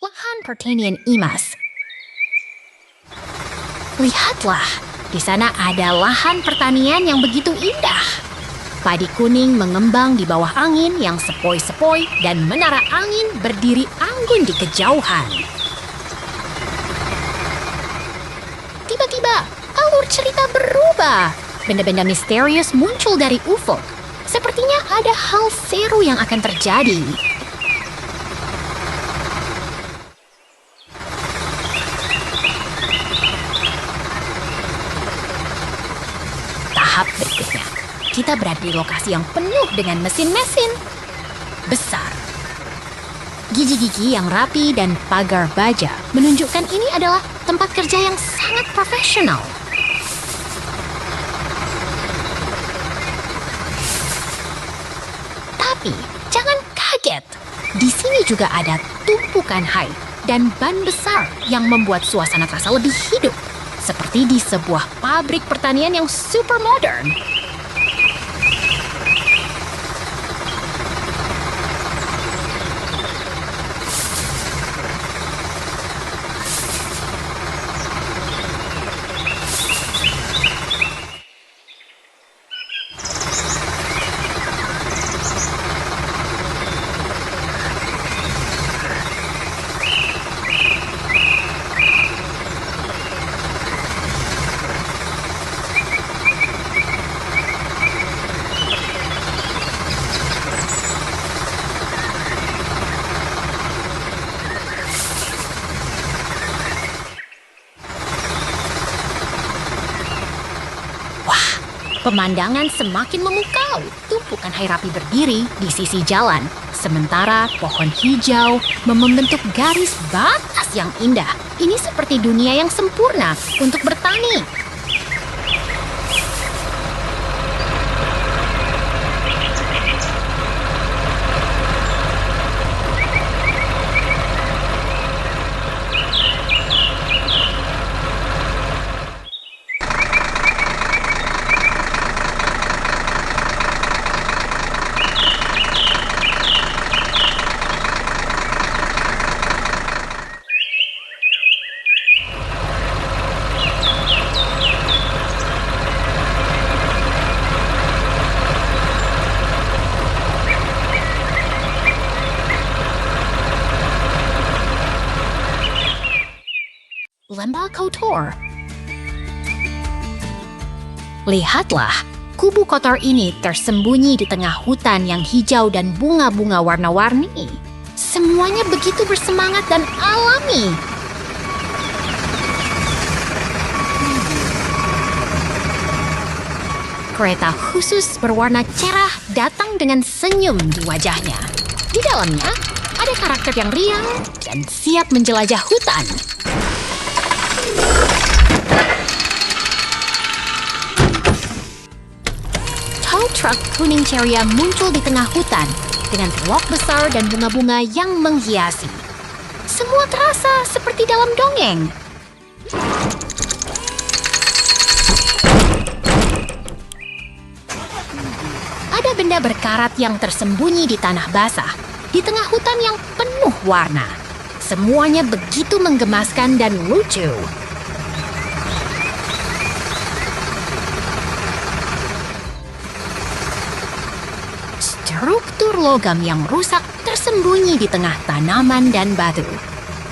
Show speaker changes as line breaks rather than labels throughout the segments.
lahan pertanian Imas. Lihatlah, di sana ada lahan pertanian yang begitu indah. Padi kuning mengembang di bawah angin yang sepoi-sepoi dan menara angin berdiri anggun di kejauhan. Tiba-tiba, alur cerita berubah. Benda-benda misterius muncul dari ufuk. Sepertinya ada hal seru yang akan terjadi. Tahap berikutnya, kita berada di lokasi yang penuh dengan mesin-mesin besar. Gigi-gigi yang rapi dan pagar baja menunjukkan ini adalah tempat kerja yang sangat profesional. Tapi jangan kaget, di sini juga ada tumpukan hai dan ban besar yang membuat suasana terasa lebih hidup, seperti di sebuah pabrik pertanian yang super modern. Pemandangan semakin memukau. Tumpukan hai rapi berdiri di sisi jalan, sementara pohon hijau membentuk garis batas yang indah. Ini seperti dunia yang sempurna untuk bertani. Lembah kotor. Lihatlah, kubu kotor ini tersembunyi di tengah hutan yang hijau dan bunga-bunga warna-warni. Semuanya begitu bersemangat dan alami. Kereta khusus berwarna cerah datang dengan senyum di wajahnya. Di dalamnya, ada karakter yang riang dan siap menjelajah hutan. Tow truck kuning ceria muncul di tengah hutan dengan pelok besar dan bunga-bunga yang menghiasi. Semua terasa seperti dalam dongeng. Ada benda berkarat yang tersembunyi di tanah basah, di tengah hutan yang penuh warna. Semuanya begitu menggemaskan dan lucu. Struktur logam yang rusak tersembunyi di tengah tanaman dan batu.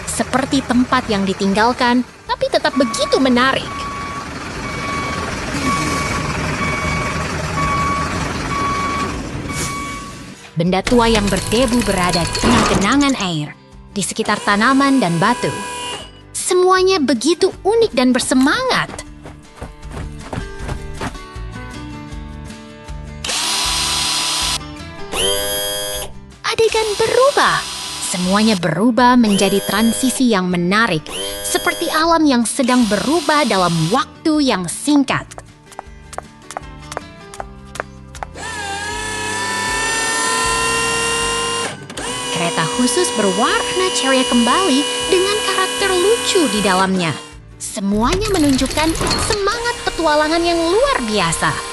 Seperti tempat yang ditinggalkan, tapi tetap begitu menarik. Benda tua yang berdebu berada di tengah genangan air, di sekitar tanaman dan batu. Semuanya begitu unik dan bersemangat. Adegan berubah. Semuanya berubah menjadi transisi yang menarik, seperti alam yang sedang berubah dalam waktu yang singkat. Kereta khusus berwarna ceria kembali dengan karakter lucu di dalamnya. Semuanya menunjukkan semangat petualangan yang luar biasa.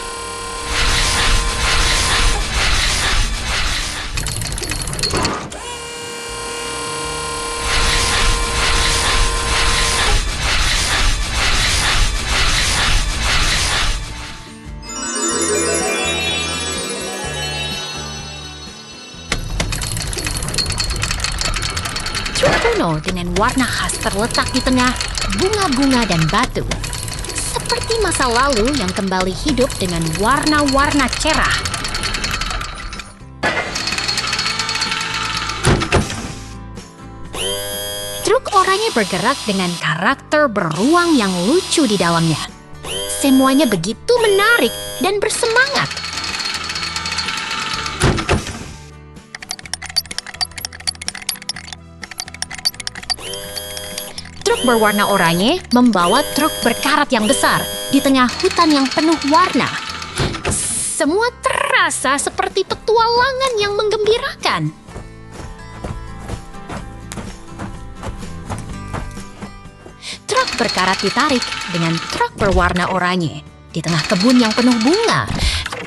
Truk kuno dengan warna khas terletak di tengah bunga-bunga dan batu. Seperti masa lalu yang kembali hidup dengan warna-warna cerah. Truk oranye bergerak dengan karakter beruang yang lucu di dalamnya. Semuanya begitu menarik dan bersemangat. Truk berwarna oranye membawa truk berkarat yang besar di tengah hutan yang penuh warna. Semua terasa seperti petualangan yang menggembirakan. Truk berkarat ditarik dengan truk berwarna oranye di tengah kebun yang penuh bunga.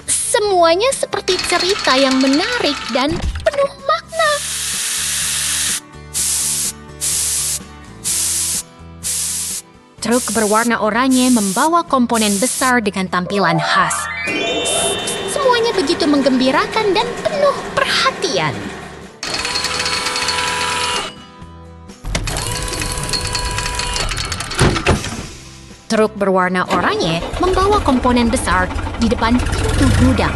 Semuanya seperti cerita yang menarik dan penuh makna. Truk berwarna oranye membawa komponen besar dengan tampilan khas. Semuanya begitu menggembirakan dan penuh perhatian. Truk berwarna oranye membawa komponen besar di depan pintu gudang.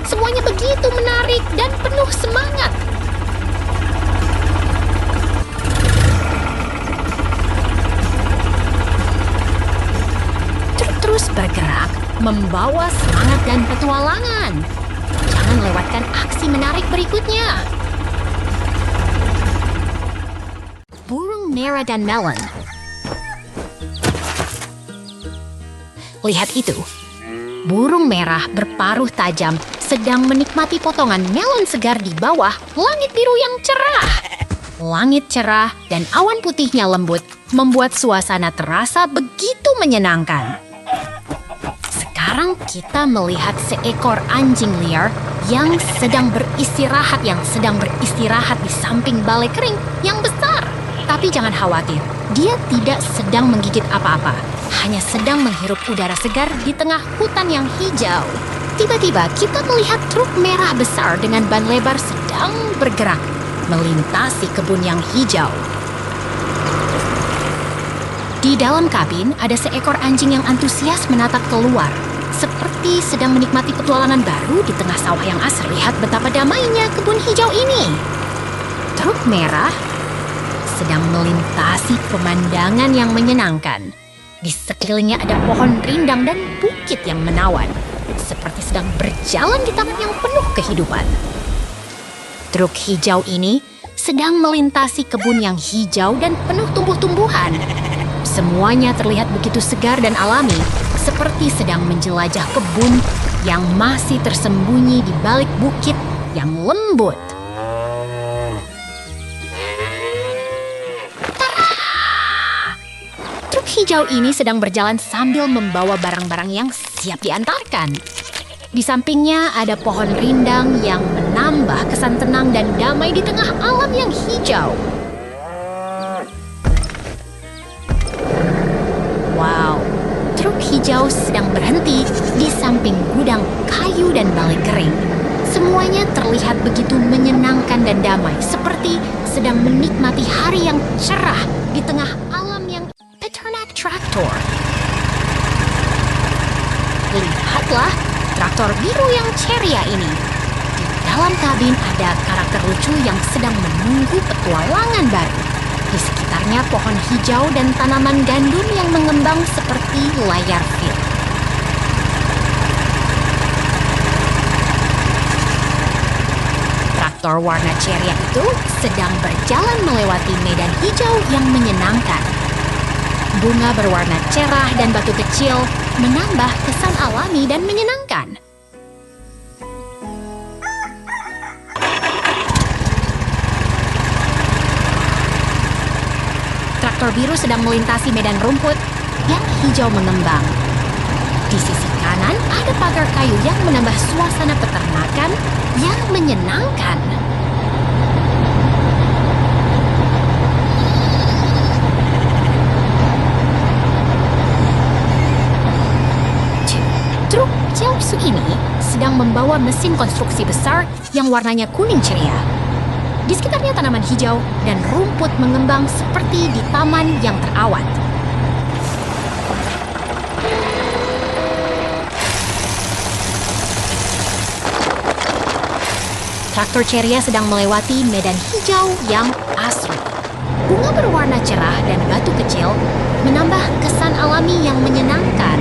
Semuanya begitu menarik dan penuh semangat. Truk terus bergerak, membawa semangat dan petualangan. Jangan lewatkan aksi menarik berikutnya. Burung merah dan melon. Lihat itu, burung merah berparuh tajam sedang menikmati potongan melon segar di bawah langit biru yang cerah. Langit cerah dan awan putihnya lembut membuat suasana terasa begitu menyenangkan. Sekarang kita melihat seekor anjing liar yang sedang beristirahat di samping balai kering yang besar. Tapi jangan khawatir, dia tidak sedang menggigit apa-apa. Hanya sedang menghirup udara segar di tengah hutan yang hijau. Tiba-tiba kita melihat truk merah besar dengan ban lebar sedang bergerak melintasi kebun yang hijau. Di dalam kabin ada seekor anjing yang antusias menatap keluar, seperti sedang menikmati petualangan baru di tengah sawah yang asri. Lihat betapa damainya kebun hijau ini. Truk merah sedang melintasi pemandangan yang menyenangkan. Di sekelilingnya ada pohon rindang dan bukit yang menawan, seperti sedang berjalan di taman yang penuh kehidupan. Truk hijau ini sedang melintasi kebun yang hijau dan penuh tumbuh-tumbuhan. Semuanya terlihat begitu segar dan alami, seperti sedang menjelajah kebun yang masih tersembunyi di balik bukit yang lembut. Hijau ini sedang berjalan sambil membawa barang-barang yang siap diantarkan. Di sampingnya ada pohon rindang yang menambah kesan tenang dan damai di tengah alam yang hijau. Wow, truk hijau sedang berhenti di samping gudang kayu dan balai kering. Semuanya terlihat begitu menyenangkan dan damai, seperti sedang menikmati hari yang cerah di tengah alam yang Eternac Traktor. Lihatlah traktor biru yang ceria ini. Di dalam kabin ada karakter lucu yang sedang menunggu petualangan baru. Di sekitarnya pohon hijau dan tanaman gandum yang mengembang seperti layar film. Traktor warna ceria itu sedang berjalan melewati medan hijau yang menyenangkan. Bunga berwarna cerah dan batu kecil menambah kesan alami dan menyenangkan. Traktor biru sedang melintasi medan rumput yang hijau mengembang. Di sisi kanan ada pagar kayu yang menambah suasana peternakan yang menyenangkan. Truk Jiaosu ini sedang membawa mesin konstruksi besar yang warnanya kuning ceria. Di sekitarnya tanaman hijau dan rumput mengembang seperti di taman yang terawat. Traktor Ceria sedang melewati medan hijau yang asri. Bunga berwarna cerah dan batu kecil menambah kesan alami yang menyenangkan.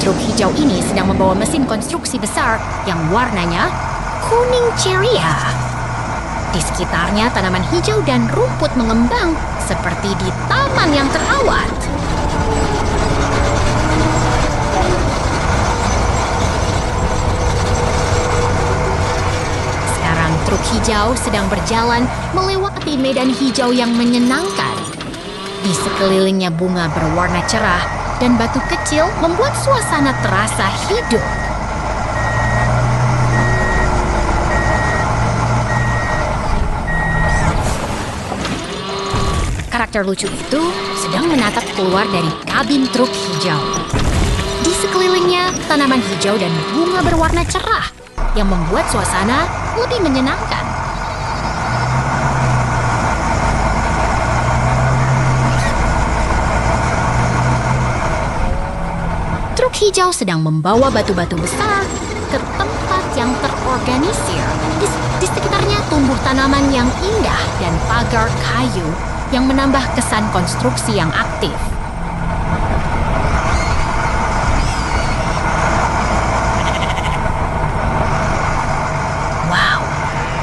Truk hijau ini sedang membawa mesin konstruksi besar yang warnanya kuning ceria. Di sekitarnya tanaman hijau dan rumput mengembang seperti di taman yang terawat. Sekarang truk hijau sedang berjalan melewati medan hijau yang menyenangkan. Di sekelilingnya bunga berwarna cerah dan batu kecil membuat suasana terasa hidup. Karakter lucu itu sedang menatap keluar dari kabin truk hijau. Di sekelilingnya tanaman hijau dan bunga berwarna cerah yang membuat suasana lebih menyenangkan. Truk hijau sedang membawa batu-batu besar ke tempat yang terorganisir. Di sekitarnya tumbuh tanaman yang indah dan pagar kayu yang menambah kesan konstruksi yang aktif. Wow,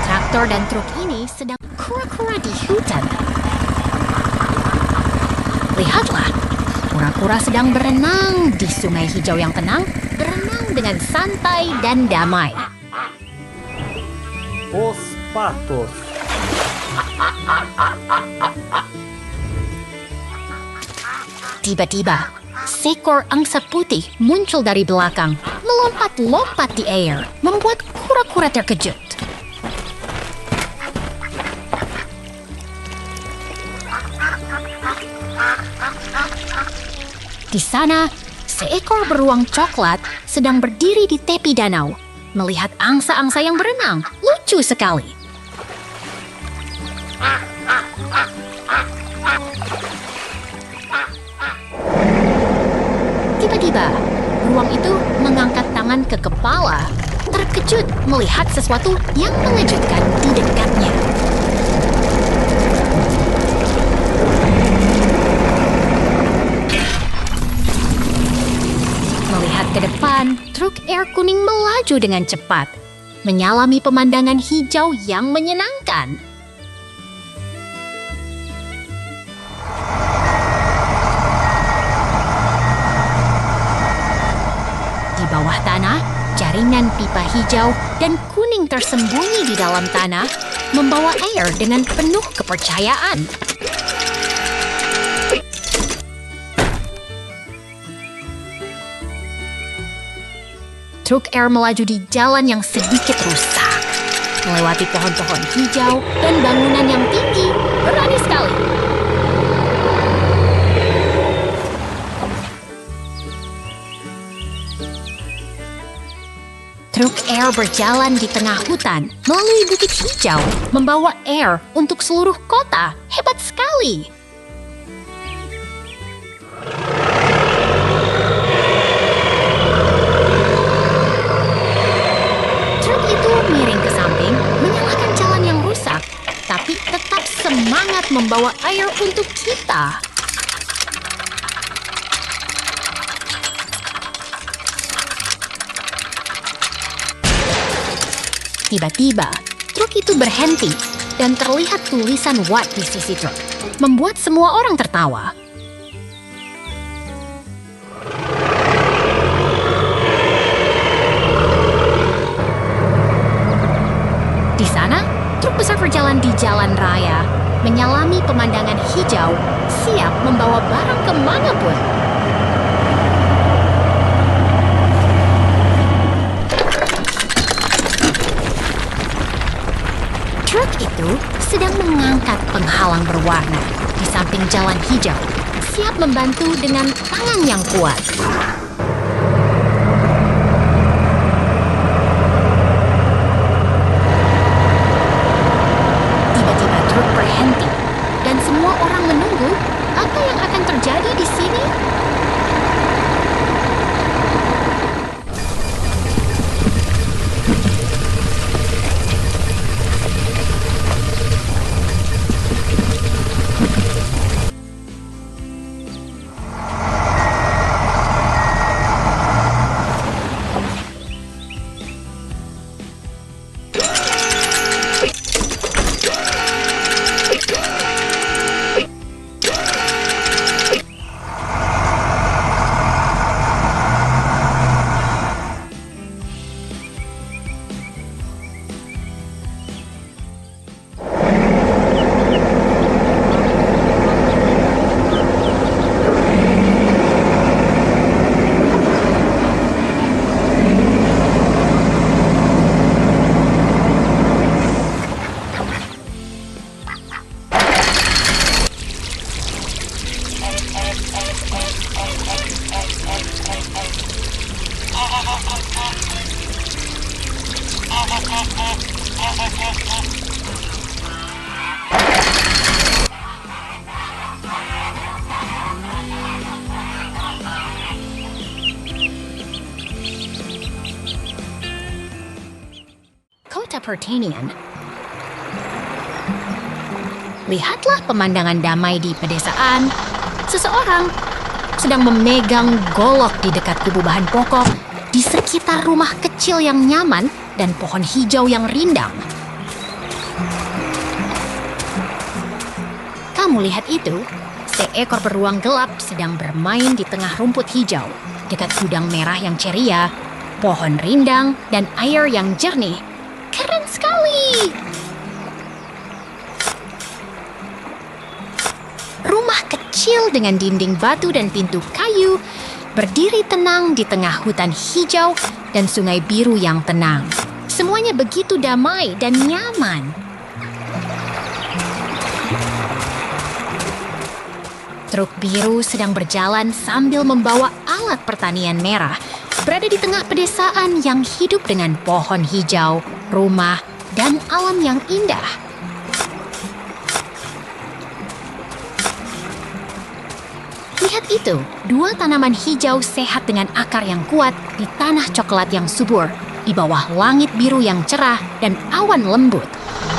traktor dan truk ini sedang kura-kura di hutan. Lihatlah, kura-kura sedang berenang di sungai hijau yang tenang, berenang dengan santai dan damai.
Os patos.
Tiba-tiba, seekor angsa putih muncul dari belakang, melompat-lompat di air, membuat kura-kura terkejut. Di sana, seekor beruang coklat sedang berdiri di tepi danau, melihat angsa-angsa yang berenang. Lucu sekali. Tiba-tiba, beruang itu mengangkat tangan ke kepala, terkejut melihat sesuatu yang mengejutkan di dekatnya. Melihat ke depan, truk air kuning melaju dengan cepat, menyalami pemandangan hijau yang menyenangkan. Di bawah tanah, jaringan pipa hijau dan kuning tersembunyi di dalam tanah, membawa air dengan penuh kepercayaan. Truk air melaju di jalan yang sedikit rusak, melewati pohon-pohon hijau dan bangunan yang tinggi. Berani sekali. Truk air berjalan di tengah hutan melalui bukit hijau, membawa air untuk seluruh kota. Hebat sekali. Truk itu miring ke samping, menyalahkan jalan yang rusak, tapi tetap semangat membawa air untuk kita. Tiba-tiba, truk itu berhenti dan terlihat tulisan Watt di sisi truk, membuat semua orang tertawa. Di sana, truk besar berjalan di jalan raya, menyalami pemandangan hijau, siap membawa barang kemanapun. Truk itu sedang mengangkat penghalang berwarna di samping jalan hijau, siap membantu dengan tangan yang kuat. Tiba-tiba truk berhenti, dan semua orang menunggu apa yang akan terjadi di sini. Kota Pertanian. Lihatlah pemandangan damai di pedesaan. Seseorang sedang memegang golok di dekat kubu bahan pokok di sekitar rumah kecil yang nyaman dan pohon hijau yang rindang. Kamu lihat itu? Seekor beruang gelap sedang bermain di tengah rumput hijau, dekat gudang merah yang ceria, pohon rindang, dan air yang jernih. Keren sekali! Rumah kecil dengan dinding batu dan pintu kayu berdiri tenang di tengah hutan hijau dan sungai biru yang tenang. Semuanya begitu damai dan nyaman. Truk biru sedang berjalan sambil membawa alat pertanian merah, berada di tengah pedesaan yang hidup dengan pohon hijau, rumah, dan alam yang indah. Lihat itu, dua tanaman hijau sehat dengan akar yang kuat di tanah coklat yang subur, di bawah langit biru yang cerah dan awan lembut.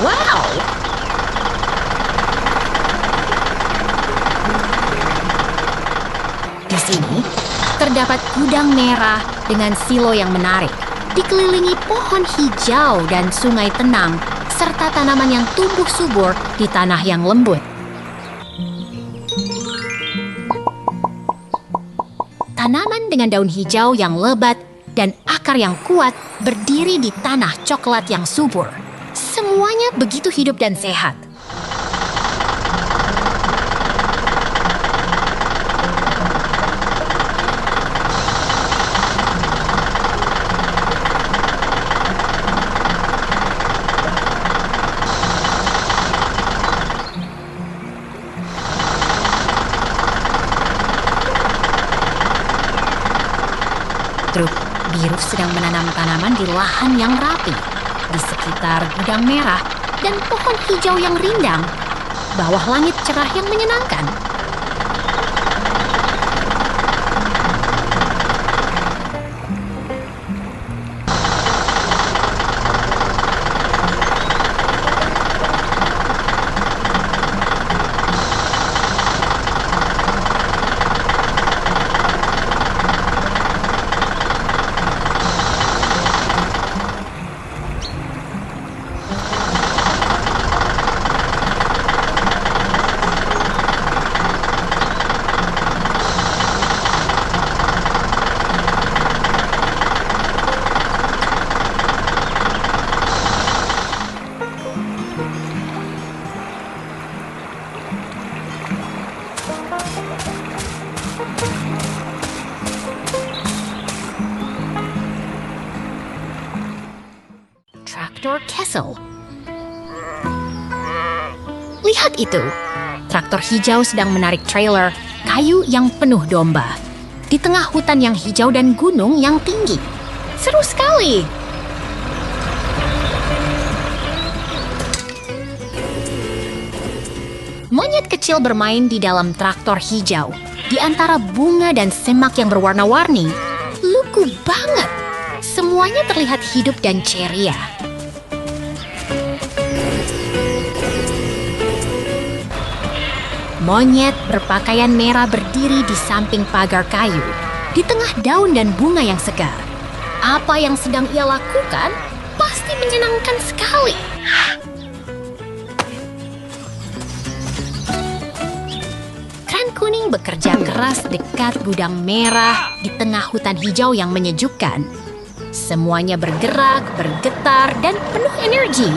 Wow! Di sini, terdapat gudang merah dengan silo yang menarik, dikelilingi pohon hijau dan sungai tenang, serta tanaman yang tumbuh subur di tanah yang lembut. Tanaman dengan daun hijau yang lebat dan akar yang kuat berdiri di tanah coklat yang subur. Semuanya begitu hidup dan sehat. Truk biru sedang menanam tanaman di lahan yang rapi, di sekitar gudang merah dan pohon hijau yang rindang, bawah langit cerah yang menyenangkan. Traktor Kessel. Lihat itu, traktor hijau sedang menarik trailer kayu yang penuh domba. Di tengah hutan yang hijau dan gunung yang tinggi. Seru sekali! Monyet kecil bermain di dalam traktor hijau. Di antara bunga dan semak yang berwarna-warni. Lugu banget! Semuanya terlihat hidup dan ceria. Monyet berpakaian merah berdiri di samping pagar kayu, di tengah daun dan bunga yang segar. Apa yang sedang ia lakukan pasti menyenangkan sekali. Kran kuning bekerja keras dekat gudang merah di tengah hutan hijau yang menyejukkan. Semuanya bergerak, bergetar, dan penuh energi.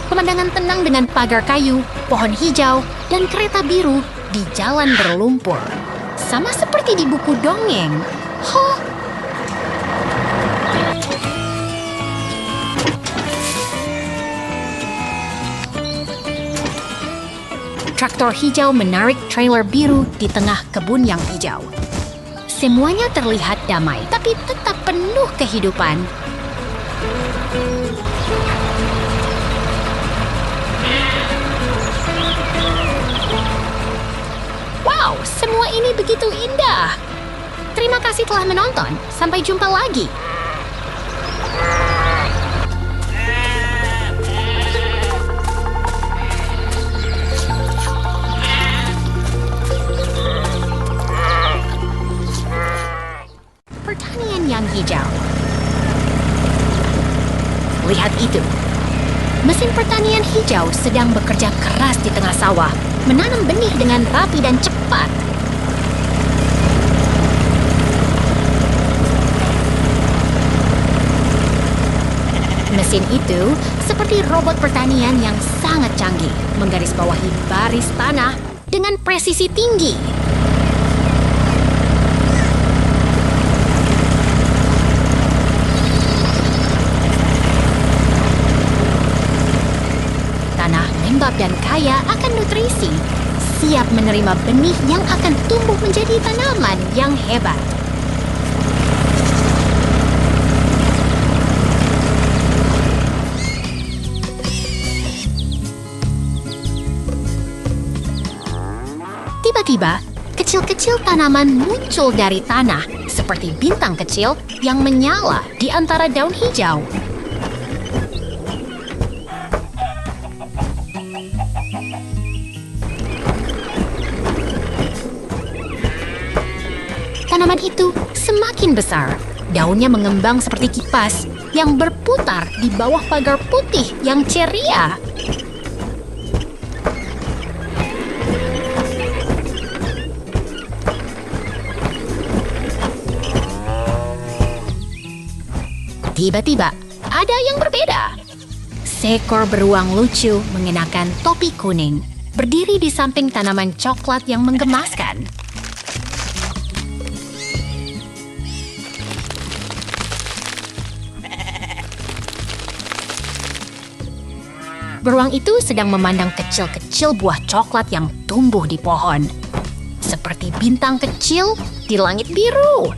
Pemandangan tenang dengan pagar kayu, pohon hijau, dan kereta biru di jalan berlumpur. Sama seperti di buku dongeng. Traktor hijau menarik trailer biru di tengah kebun yang hijau. Semuanya terlihat damai, tapi tetap penuh kehidupan. Wow, semua ini begitu indah. Terima kasih telah menonton. Sampai jumpa lagi. Pertanian yang hijau. Lihat itu. Mesin pertanian hijau sedang bekerja keras di tengah sawah, menanam benih dengan rapi dan cepat. Mesin itu seperti robot pertanian yang sangat canggih, menggarisbawahi baris tanah dengan presisi tinggi. Tanah lembab dan kaya akan nutrisi, siap menerima benih yang akan tumbuh menjadi tanaman yang hebat. Tiba-tiba, kecil-kecil tanaman muncul dari tanah seperti bintang kecil yang menyala di antara daun hijau. Tanaman itu semakin besar. Daunnya mengembang seperti kipas yang berputar di bawah pagar putih yang ceria. Tiba-tiba, ada yang berbeda. Seekor beruang lucu mengenakan topi kuning, berdiri di samping tanaman coklat yang menggemaskan. Beruang itu sedang memandang kecil-kecil buah coklat yang tumbuh di pohon. Seperti bintang kecil di langit biru.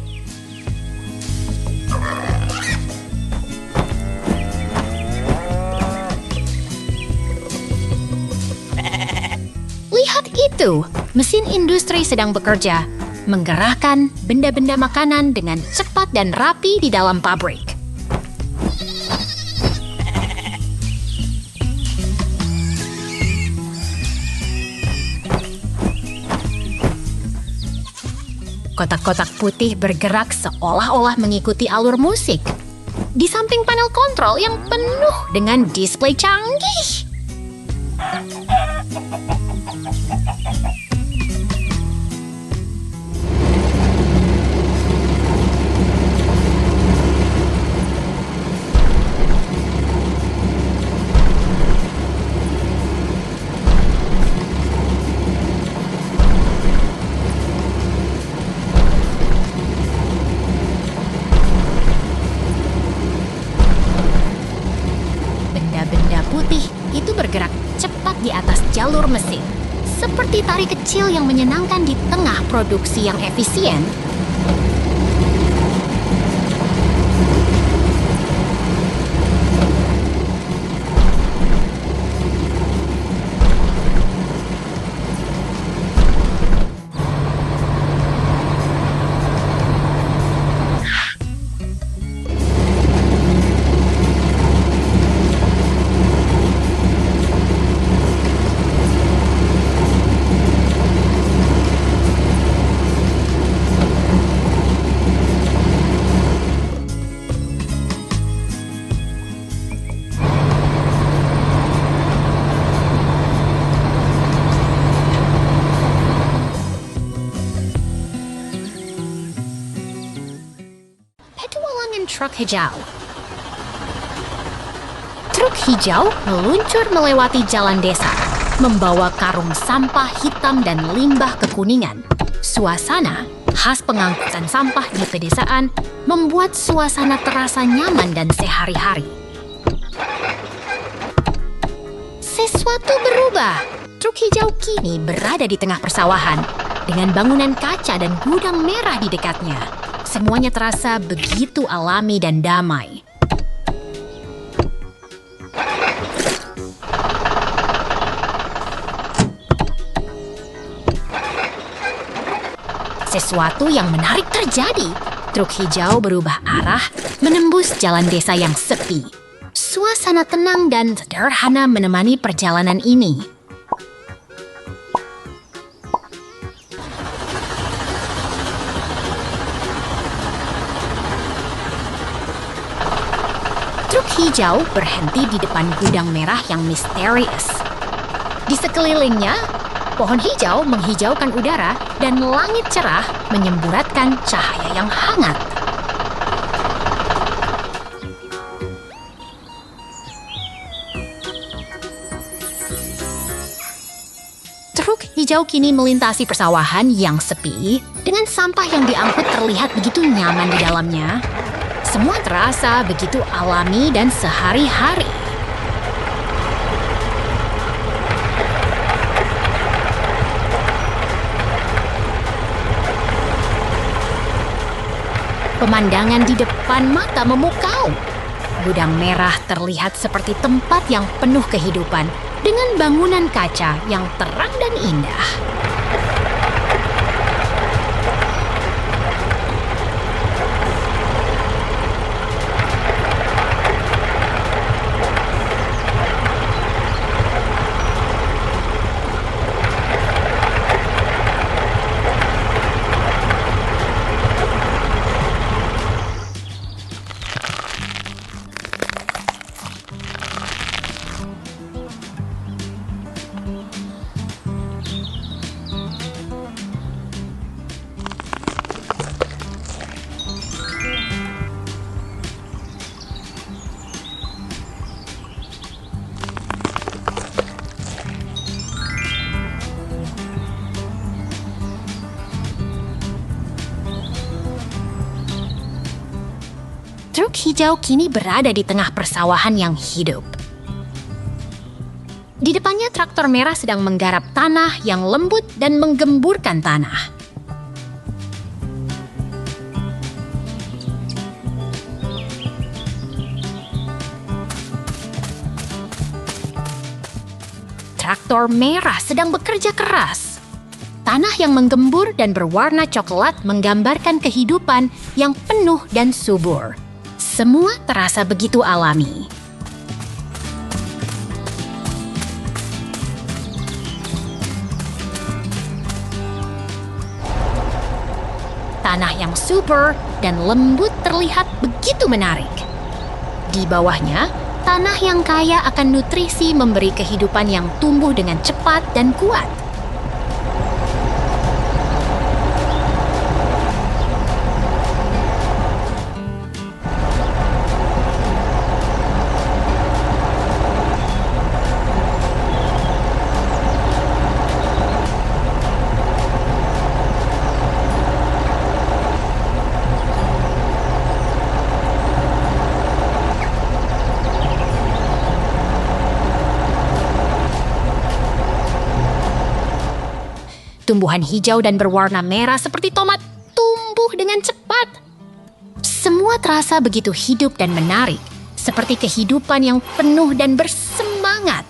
Lihat itu, mesin industri sedang bekerja, menggerakkan benda-benda makanan dengan cepat dan rapi di dalam pabrik. Kotak-kotak putih bergerak seolah-olah mengikuti alur musik. Di samping panel kontrol yang penuh dengan display canggih. di atas jalur mesin. Seperti tari kecil yang menyenangkan di tengah produksi yang efisien. Petualangan truk hijau. Truk hijau meluncur melewati jalan desa, membawa karung sampah hitam dan limbah kekuningan. Suasana khas pengangkutan sampah di pedesaan membuat suasana terasa nyaman dan sehari-hari. Sesuatu berubah. Truk hijau kini berada di tengah persawahan, dengan bangunan kaca dan gudang merah di dekatnya. Semuanya terasa begitu alami dan damai. Sesuatu yang menarik terjadi. Truk hijau berubah arah, menembus jalan desa yang sepi. Suasana tenang dan sederhana menemani perjalanan ini. Truk hijau berhenti di depan gudang merah yang misterius. Di sekelilingnya, pohon hijau menghijaukan udara dan langit cerah menyemburatkan cahaya yang hangat. Truk hijau kini melintasi persawahan yang sepi dengan sampah yang diangkut terlihat begitu nyaman di dalamnya. Semua terasa begitu alami dan sehari-hari. Pemandangan di depan mata memukau. Gudang merah terlihat seperti tempat yang penuh kehidupan dengan bangunan kaca yang terang dan indah. Truk hijau kini berada di tengah persawahan yang hidup. Di depannya traktor merah sedang menggarap tanah yang lembut dan menggemburkan tanah. Traktor merah sedang bekerja keras. Tanah yang menggembur dan berwarna coklat menggambarkan kehidupan yang penuh dan subur. Semua terasa begitu alami. Tanah yang subur dan lembut terlihat begitu menarik. Di bawahnya, tanah yang kaya akan nutrisi memberi kehidupan yang tumbuh dengan cepat dan kuat. Tumbuhan hijau dan berwarna merah seperti tomat tumbuh dengan cepat. Semua terasa begitu hidup dan menarik, seperti kehidupan yang penuh dan bersemangat.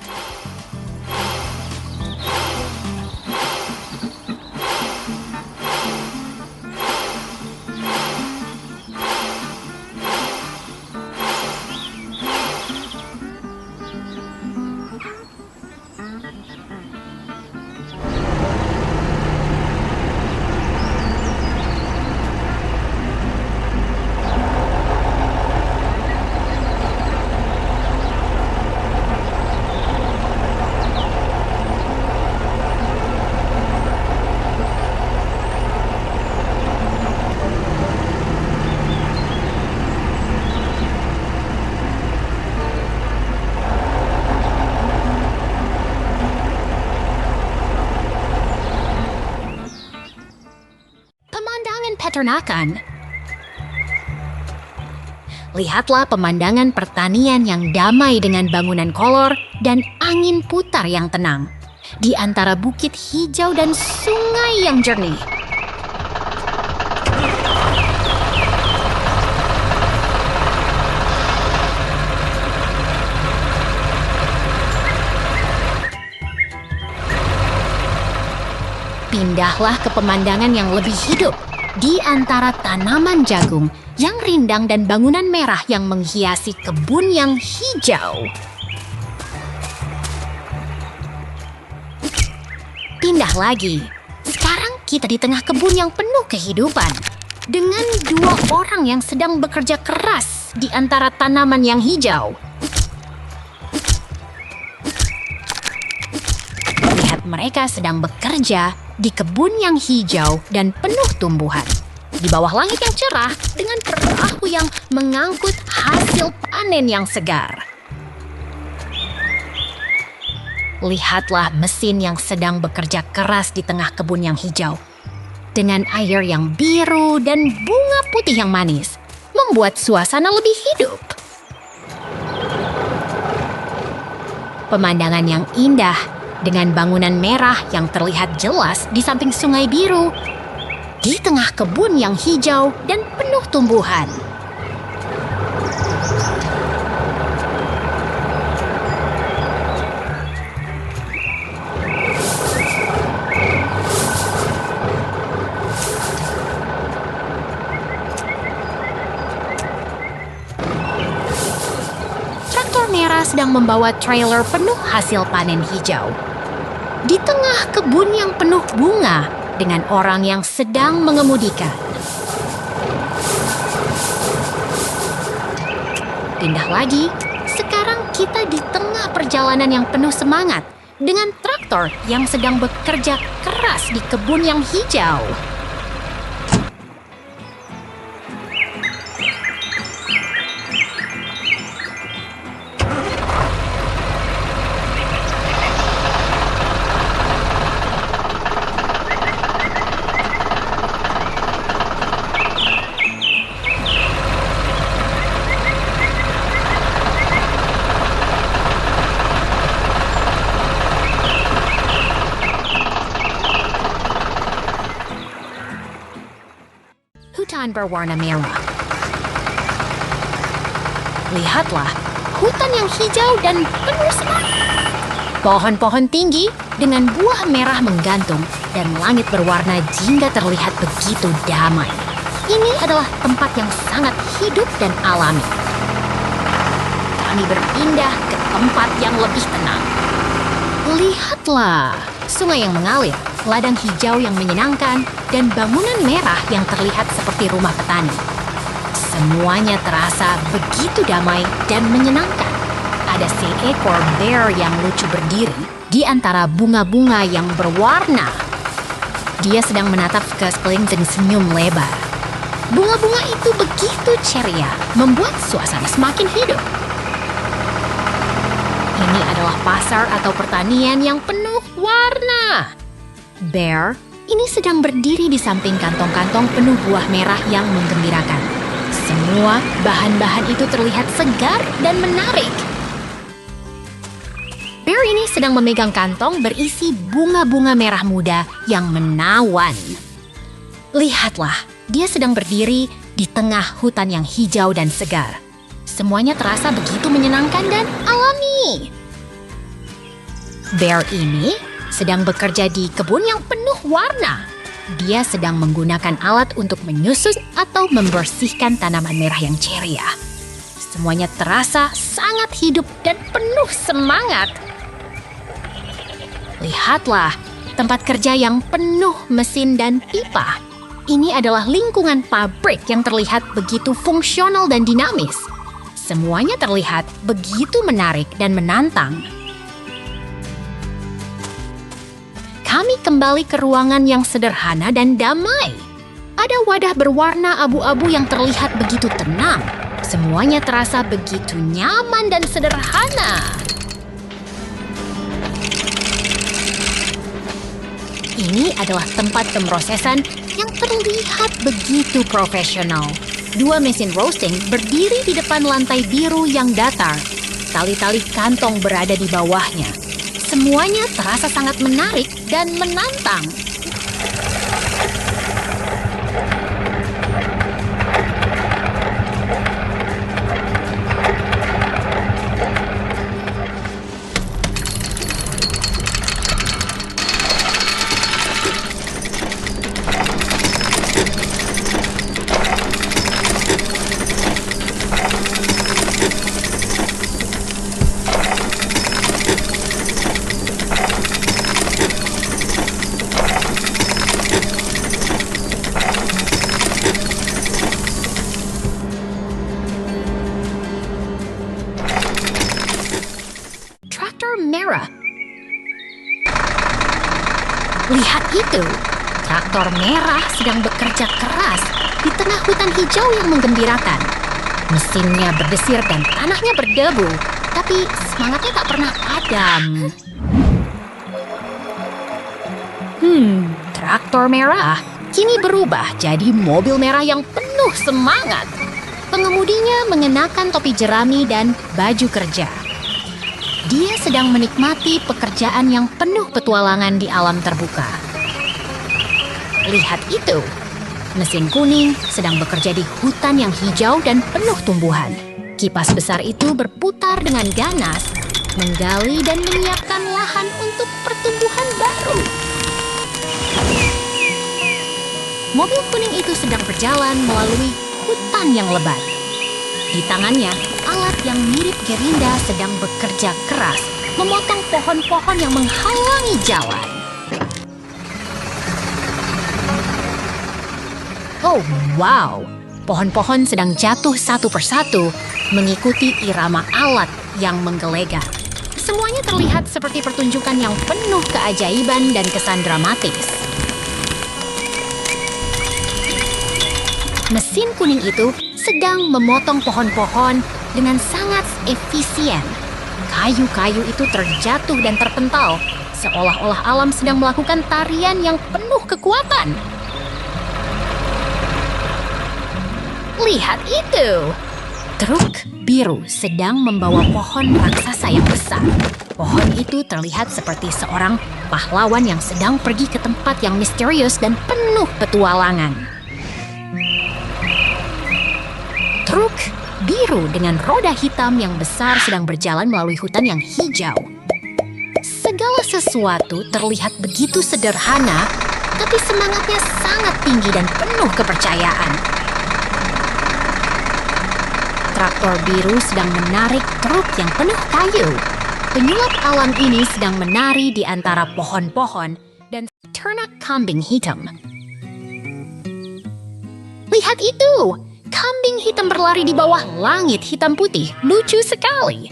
Peternakan. Lihatlah pemandangan pertanian yang damai dengan bangunan kolor dan angin putar yang tenang di antara bukit hijau dan sungai yang jernih. Pindahlah ke pemandangan yang lebih hidup di antara tanaman jagung yang rindang dan bangunan merah yang menghiasi kebun yang hijau. Pindah lagi. Sekarang kita di tengah kebun yang penuh kehidupan, dengan dua orang yang sedang bekerja keras di antara tanaman yang hijau. Lihat, mereka sedang bekerja di kebun yang hijau dan penuh tumbuhan, di bawah langit yang cerah dengan perahu yang mengangkut hasil panen yang segar. Lihatlah mesin yang sedang bekerja keras di tengah kebun yang hijau, dengan air yang biru dan bunga putih yang manis, membuat suasana lebih hidup. Pemandangan yang indah dengan bangunan merah yang terlihat jelas di samping sungai biru, di tengah kebun yang hijau dan penuh tumbuhan. Traktor merah sedang membawa trailer penuh hasil panen hijau di tengah kebun yang penuh bunga dengan orang yang sedang mengemudikan. Pindah lagi, sekarang kita di tengah perjalanan yang penuh semangat dengan traktor yang sedang bekerja keras di kebun yang hijau. Hutan berwarna merah. Lihatlah, hutan yang hijau dan penuh semangat. Pohon-pohon tinggi dengan buah merah menggantung dan langit berwarna jingga terlihat begitu damai. Ini adalah tempat yang sangat hidup dan alami. Kami berpindah ke tempat yang lebih tenang. Lihatlah, sungai yang mengalir, ladang hijau yang menyenangkan, dan bangunan merah yang terlihat seperti rumah petani. Semuanya terasa begitu damai dan menyenangkan. Ada seekor bear yang lucu berdiri di antara bunga-bunga yang berwarna. Dia sedang menatap ke sekeliling dengan senyum lebar. Bunga-bunga itu begitu ceria, membuat suasana semakin hidup. Ini adalah pasar atau pertanian yang penuh warna. Bear ini sedang berdiri di samping kantong-kantong penuh buah merah yang menggembirakan. Semua bahan-bahan itu terlihat segar dan menarik. Bear Bear ini sedang memegang kantong berisi bunga-bunga merah muda yang menawan. Lihatlah, dia sedang berdiri di tengah hutan yang hijau dan segar. Semuanya terasa begitu menyenangkan dan alami. Bear ini sedang bekerja di kebun yang penuh warna. Dia sedang menggunakan alat untuk menyusut atau membersihkan tanaman merah yang ceria. Semuanya terasa sangat hidup dan penuh semangat. Lihatlah, tempat kerja yang penuh mesin dan pipa. Ini adalah lingkungan pabrik yang terlihat begitu fungsional dan dinamis. Semuanya terlihat begitu menarik dan menantang. Kami kembali ke ruangan yang sederhana dan damai. Ada wadah berwarna abu-abu yang terlihat begitu tenang. Semuanya terasa begitu nyaman dan sederhana. Ini adalah tempat pemrosesan yang terlihat begitu profesional. 2 mesin roasting berdiri di depan lantai biru yang datar. Tali-tali kantong berada di bawahnya. Semuanya terasa sangat menarik dan menantang. Merah. Lihat itu, traktor merah sedang bekerja keras di tengah hutan hijau yang menggembirakan. Mesinnya berdesir dan tanahnya berdebu, tapi semangatnya tak pernah padam. Traktor merah kini berubah jadi mobil merah yang penuh semangat. Pengemudinya mengenakan topi jerami dan baju kerja. Dia sedang menikmati pekerjaan yang penuh petualangan di alam terbuka. Lihat itu, mesin kuning sedang bekerja di hutan yang hijau dan penuh tumbuhan. Kipas besar itu berputar dengan ganas, menggali dan menyiapkan lahan untuk pertumbuhan baru. Mobil kuning itu sedang berjalan melalui hutan yang lebat. Di tangannya, alat yang mirip gerinda sedang bekerja keras, memotong pohon-pohon yang menghalangi jalan. Oh, wow! Pohon-pohon sedang jatuh satu persatu, mengikuti irama alat yang menggelegar. Semuanya terlihat seperti pertunjukan yang penuh keajaiban dan kesan dramatis. Mesin kuning itu sedang memotong pohon-pohon dengan sangat efisien. Kayu-kayu itu terjatuh dan terpental, seolah-olah alam sedang melakukan tarian yang penuh kekuatan. Lihat itu! Truk biru sedang membawa pohon raksasa yang besar. Pohon itu terlihat seperti seorang pahlawan yang sedang pergi ke tempat yang misterius dan penuh petualangan. Truk biru dengan roda hitam yang besar sedang berjalan melalui hutan yang hijau. Segala sesuatu terlihat begitu sederhana, tapi semangatnya sangat tinggi dan penuh kepercayaan. Traktor biru sedang menarik truk yang penuh kayu. Penyulap alam ini sedang menari di antara pohon-pohon dan ternak kambing hitam. Lihat itu! Kambing hitam berlari di bawah langit hitam putih. Lucu sekali.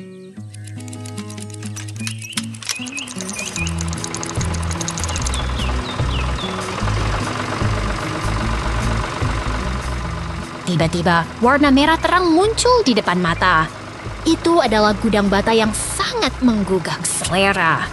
Tiba-tiba, warna merah terang muncul di depan mata. Itu adalah gudang bata yang sangat menggugah selera.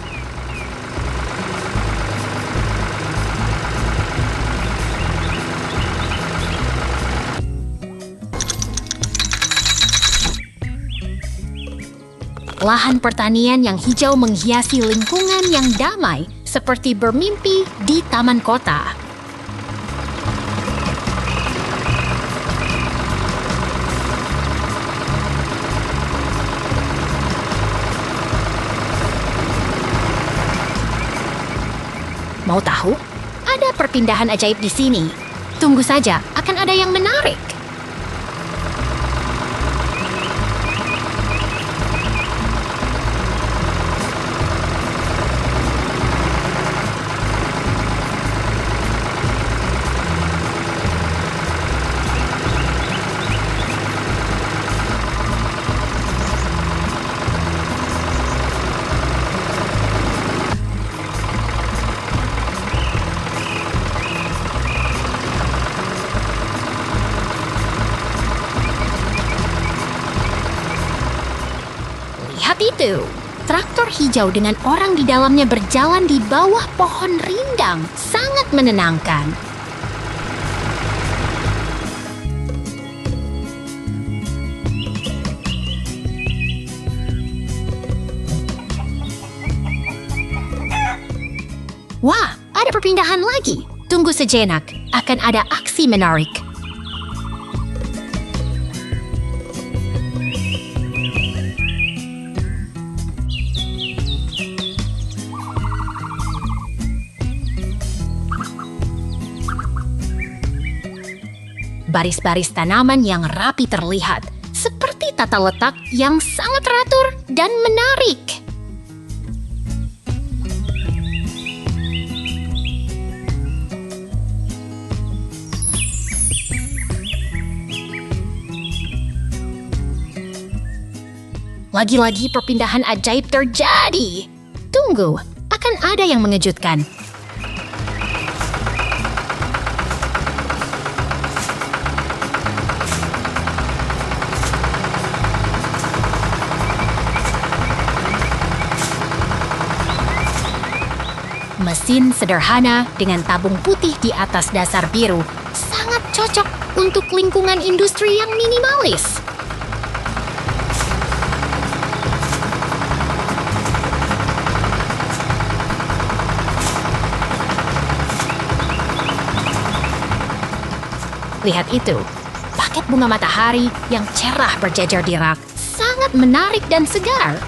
Lahan pertanian yang hijau menghiasi lingkungan yang damai, seperti bermimpi di taman kota. Mau tahu? Ada perpindahan ajaib di sini. Tunggu saja, akan ada yang menarik. Lihat itu, traktor hijau dengan orang di dalamnya berjalan di bawah pohon rindang. Sangat menenangkan. Wah, ada perpindahan lagi. Tunggu sejenak, akan ada aksi menarik. Baris-baris tanaman yang rapi terlihat, seperti tata letak yang sangat teratur dan menarik. Lagi-lagi perpindahan ajaib terjadi. Tunggu, akan ada yang mengejutkan. Mesin sederhana dengan tabung putih di atas dasar biru sangat cocok untuk lingkungan industri yang minimalis. Lihat itu, paket bunga matahari yang cerah berjejer di rak, sangat menarik dan segar.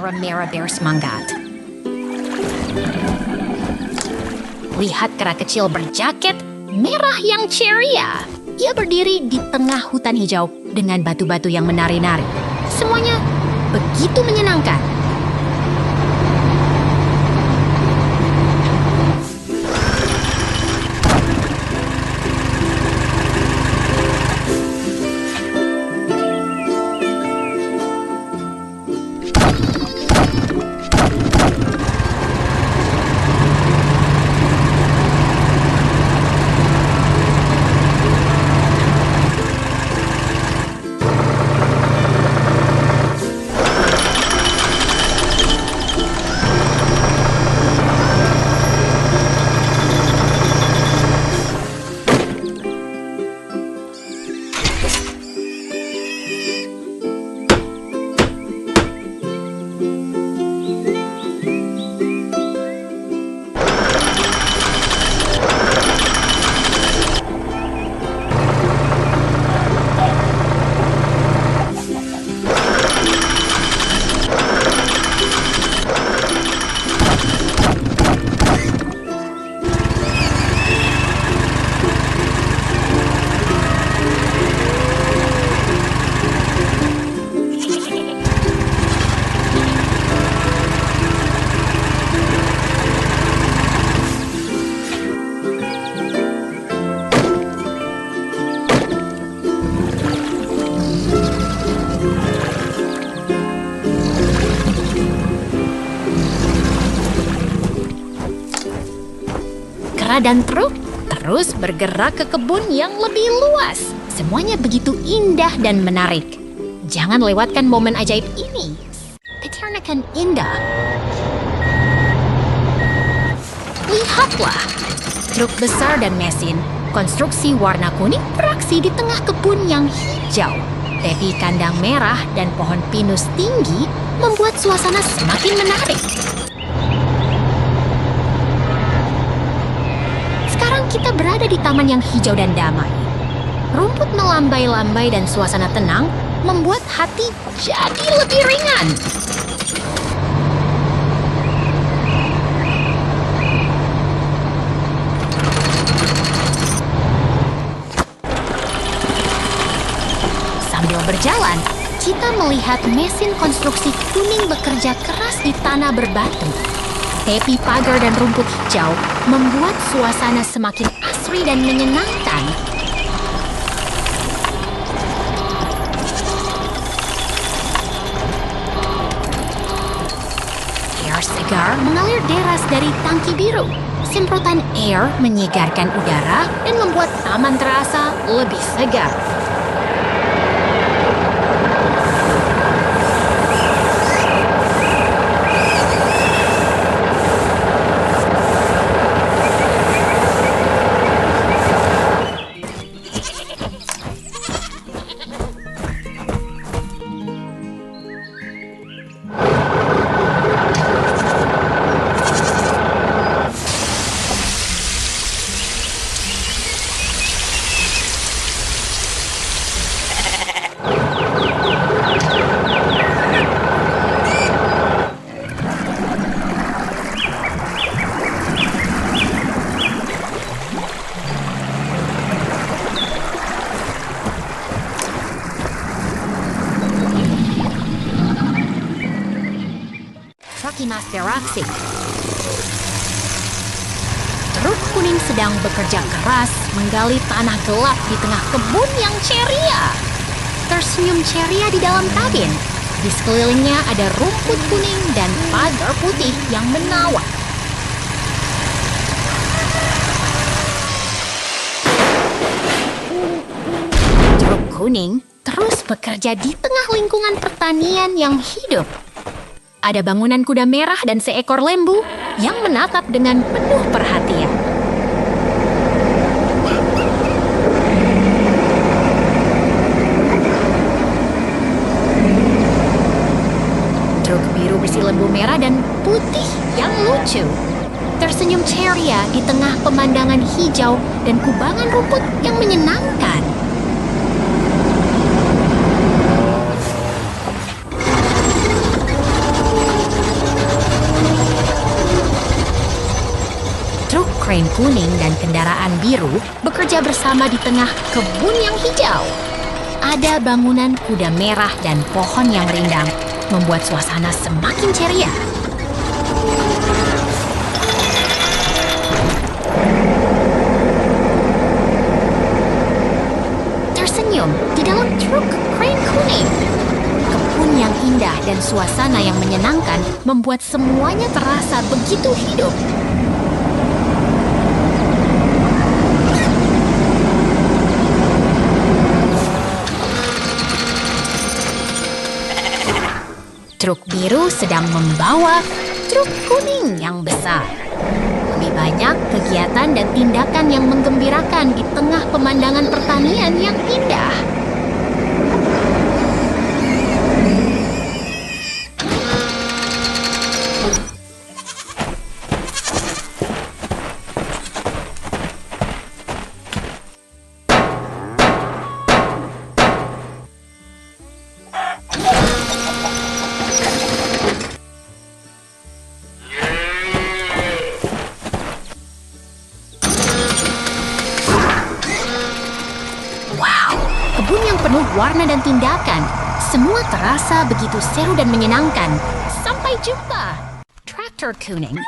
Mera Bear semangat. Lihat kera kecil berjaket merah yang ceria. Ia berdiri di tengah hutan hijau dengan batu-batu yang menari-nari. Semuanya begitu menyenangkan. Mentara dan truk terus bergerak ke kebun yang lebih luas. Semuanya begitu indah dan menarik. Jangan lewatkan momen ajaib ini. Peternakan indah. Lihatlah, truk besar dan mesin konstruksi warna kuning beraksi di tengah kebun yang hijau. Tepi kandang merah dan pohon pinus tinggi membuat suasana semakin menarik. Sekarang kita berada di taman yang hijau dan damai. Rumput melambai-lambai dan suasana tenang membuat hati jadi lebih ringan. Sambil berjalan, kita melihat mesin konstruksi kuning bekerja keras di tanah berbatu. Tepi pagar dan rumput hijau membuat suasana semakin asri dan menyenangkan. Air segar mengalir deras dari tangki biru. Semprotan air menyegarkan udara dan membuat taman terasa lebih segar. Mas beraksi. Truk kuning sedang bekerja keras menggali tanah gelap di tengah kebun yang ceria. Tersenyum ceria di dalam kabin. Di sekelilingnya ada rumput kuning dan pagar putih yang menawan. Truk kuning terus bekerja di tengah lingkungan pertanian yang hidup. Ada bangunan kuda merah dan seekor lembu yang menatap dengan penuh perhatian. Truk biru berisi lembu merah dan putih yang lucu. Tersenyum ceria di tengah pemandangan hijau dan kubangan rumput yang menyenangkan. Crane kuning dan kendaraan biru bekerja bersama di tengah kebun yang hijau. Ada bangunan kuda merah dan pohon yang rindang, membuat suasana semakin ceria. Tersenyum di dalam truk crane kuning. Kebun yang indah dan suasana yang menyenangkan membuat semuanya terasa begitu hidup. Truk biru sedang membawa truk kuning yang besar. Lebih banyak kegiatan dan tindakan yang menggembirakan di tengah pemandangan pertanian yang indah. Kebun yang penuh warna dan tindakan. Semua terasa begitu seru dan menyenangkan. Sampai jumpa. Traktor kuning.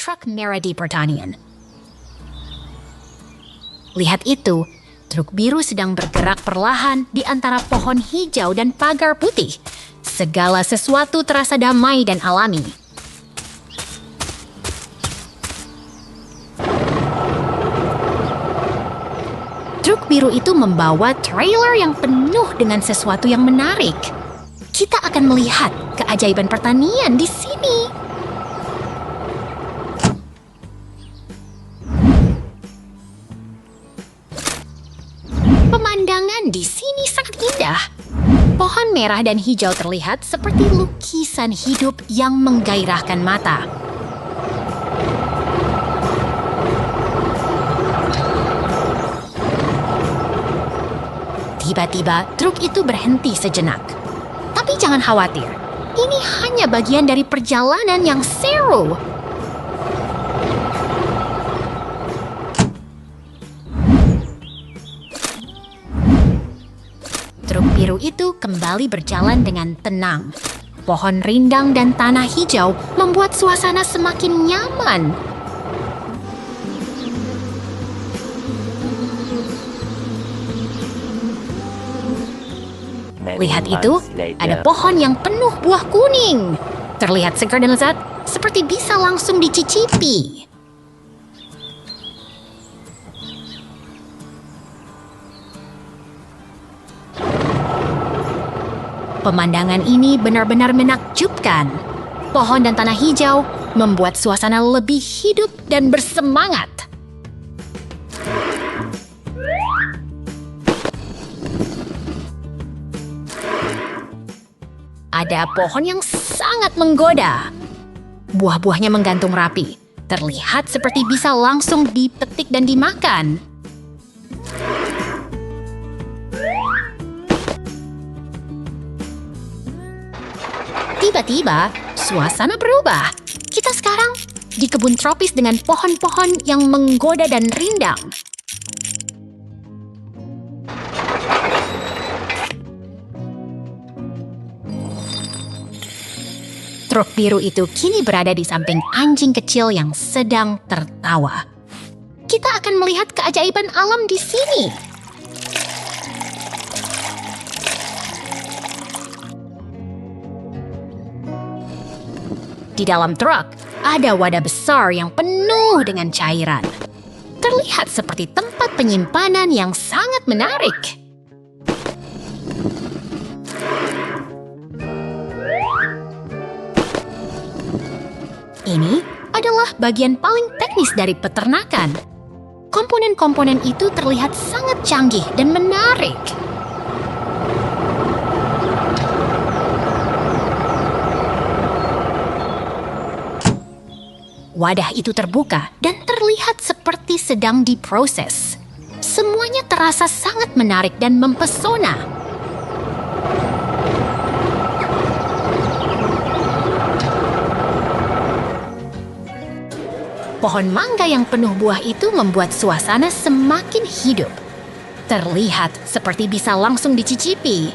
Truk merah di pertanian. Lihat itu, truk biru sedang bergerak perlahan di antara pohon hijau dan pagar putih. Segala sesuatu terasa damai dan alami. Truk biru itu membawa trailer yang penuh dengan sesuatu yang menarik. Kita akan melihat keajaiban pertanian di sini. Pemandangan di sini sangat indah. Pohon merah dan hijau terlihat seperti lukisan hidup yang menggairahkan mata. Tiba-tiba, truk itu berhenti sejenak. Tapi jangan khawatir, ini hanya bagian dari perjalanan yang seru. Truk biru itu kembali berjalan dengan tenang. Pohon rindang dan tanah hijau membuat suasana semakin nyaman. Lihat itu, ada pohon yang penuh buah kuning. Terlihat segar dan lezat, seperti bisa langsung dicicipi. Pemandangan ini benar-benar menakjubkan. Pohon dan tanah hijau membuat suasana lebih hidup dan bersemangat. Ada pohon yang sangat menggoda. Buah-buahnya menggantung rapi. Terlihat seperti bisa langsung dipetik dan dimakan. Tiba-tiba, suasana berubah. Kita sekarang di kebun tropis dengan pohon-pohon yang menggoda dan rindang. Truk biru itu kini berada di samping anjing kecil yang sedang tertawa. Kita akan melihat keajaiban alam di sini. Di dalam truk, ada wadah besar yang penuh dengan cairan. Terlihat seperti tempat penyimpanan yang sangat menarik. Ini adalah bagian paling teknis dari peternakan. Komponen-komponen itu terlihat sangat canggih dan menarik. Wadah itu terbuka dan terlihat seperti sedang diproses. Semuanya terasa sangat menarik dan mempesona. Pohon mangga yang penuh buah itu membuat suasana semakin hidup. Terlihat seperti bisa langsung dicicipi.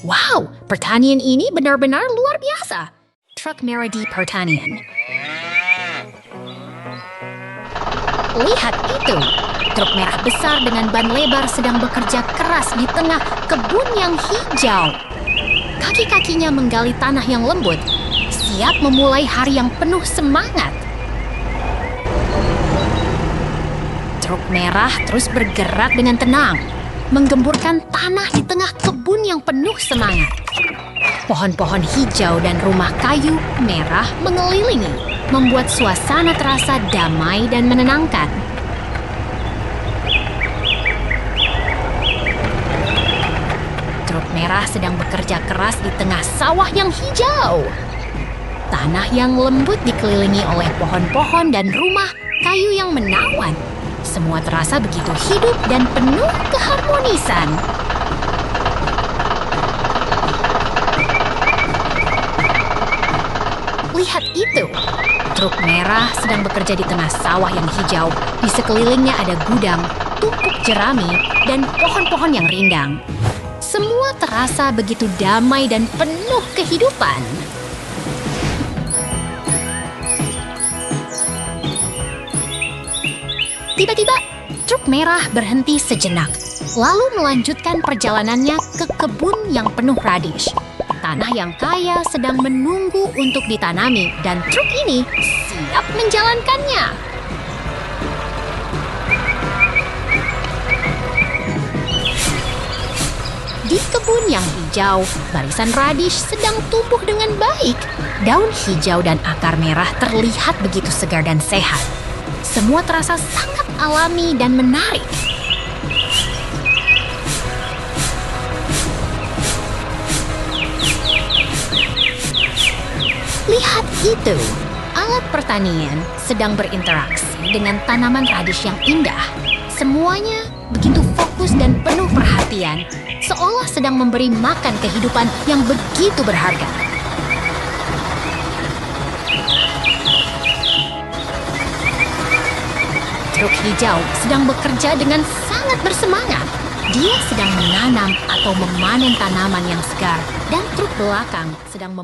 Wow, pertanian ini benar-benar luar biasa. Truk merah di pertanian. Lihat itu, truk merah besar dengan ban lebar sedang bekerja keras di tengah kebun yang hijau. Kaki-kakinya menggali tanah yang lembut, siap memulai hari yang penuh semangat. Truk merah terus bergerak dengan tenang, menggemburkan tanah di tengah kebun yang penuh semangat. Pohon-pohon hijau dan rumah kayu merah mengelilingi, membuat suasana terasa damai dan menenangkan. Truk merah sedang bekerja keras di tengah sawah yang hijau. Tanah yang lembut dikelilingi oleh pohon-pohon dan rumah kayu yang menawan. Semua terasa begitu hidup dan penuh keharmonisan. Lihat itu, truk merah sedang bekerja di tengah sawah yang hijau. Di sekelilingnya ada gudang, tumpuk jerami, dan pohon-pohon yang rindang. Semua terasa begitu damai dan penuh kehidupan. Tiba-tiba, truk merah berhenti sejenak, lalu melanjutkan perjalanannya ke kebun yang penuh radish. Tanah yang kaya sedang menunggu untuk ditanami dan truk ini siap menjalankannya. Di kebun yang hijau, barisan radish sedang tumbuh dengan baik. Daun hijau dan akar merah terlihat begitu segar dan sehat. Semua terasa sangat alami dan menarik. Lihat itu, alat pertanian sedang berinteraksi dengan tanaman radish yang indah. Semuanya begitu fokus dan penuh perhatian, seolah sedang memberi makan kehidupan yang begitu berharga. Truk hijau sedang bekerja dengan sangat bersemangat. Dia sedang menanam atau memanen tanaman yang segar, dan truk belakang sedang